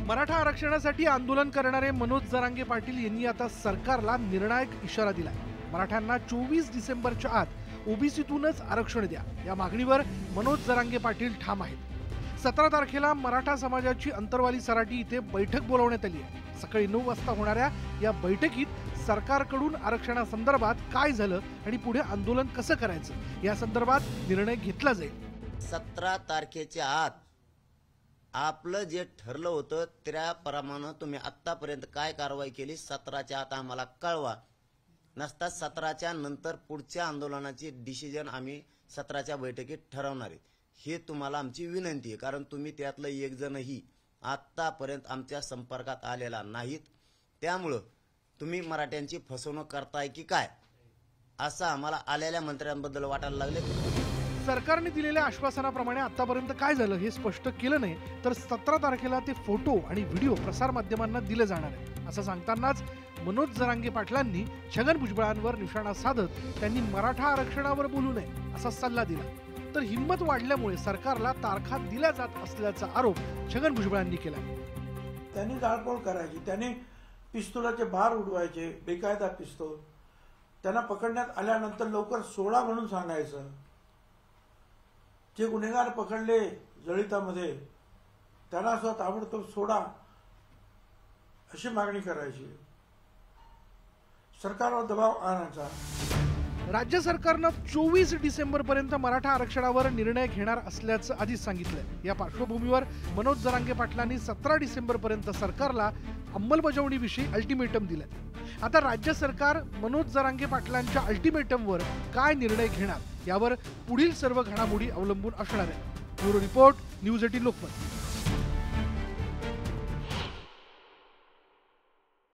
मराठा आरक्षणासाठी आंदोलन करणारे मनोज जरांगे पाटील यांनी आता सरकारला निर्णायक इशारा दिलाय। मराठ्यांना 24 डिसेंबरच्या आत ओबीसीतूनच आरक्षण द्या या मागणीवर मनोज जरांगे पाटील ठाम आहेत। 17 तारखेला मराठा समाजाची अंतरवाली सराटी इथे बैठक बोलावण्यात आली आहे। सकाळी 9 वाजता होणाऱ्या या बैठकीत सरकारकडून आरक्षणासंदर्भात काय झालं आणि पुढे आंदोलन कसं करायचं या संदर्भात निर्णय घेतला जाईल। 17 तारखेच्या आत आपलं जे ठरलं होतं त्याप्रमाणे तुम्ही आतापर्यंत काय कारवाई केली 17च्या आत आम्हाला कळवा। नसता 17च्या नंतर पुढच्या आंदोलनाची डिसिजन आम्ही 17च्या बैठकीत ठरवणार आहे। हे तुम्हाला आमची विनंती आहे, कारण तुम्ही त्यातलं एक जणही आतापर्यंत आमच्या संपर्कात आलेला नाहीत। त्यामुळं तुम्ही मराठ्यांची फसवणूक करताय की काय असं आम्हाला आलेल्या मंत्र्यांबद्दल वाटायला लागले। सरकारने दिलेल्या आश्वासनाप्रमाणे आतापर्यंत काय झालं हे स्पष्ट केलं नाही तर 17 तारखेला ते फोटो आणि व्हिडिओ प्रसार माध्यमांना दिले जाणार आहे असं सांगतानाच मनोज जरांगे पाटलांनी छगन भुजबळांवर निशाणा साधत त्यांनी मराठा आरक्षणावर बोलू नये असा सल्ला दिला। तर हिंमत वाढल्यामुळे सरकारला तारखा दिल्या जात असल्याचा आरोप छगन भुजबळांनी केला। त्यांनी जाळपोळ करायची, त्यांनी पिस्तुलाचे बार उडवायचे, बेकायदा पिस्तूल, त्यांना पकडण्यात आल्यानंतर लवकर सोडा म्हणून सांगायचं। जे गुन्हेगार पकडले जळितामध्ये त्यांना सुद्धा ताबडतोब सोडा अशी मागणी करायची, सरकारवर दबाव आणायचा। राज्य सरकारनं 24 डिसेंबर पर्यंत मराठा आरक्षणावर निर्णय घेणार असल्याचं आधीच सांगितलंय। या पार्श्वभूमीवर मनोज जरांगे पाटलांनी 17 डिसेंबर पर्यंत सरकारला अंमलबजावणीविषयी अल्टिमेटम दिलंय। आता राज्य सरकार मनोज जरांगे पाटलांच्या अल्टिमेटमवर काय निर्णय घेणार यावर पुढील सर्व घडामोडी अवलंबून असणार आहे। Bureau report, news 18 Lokmat.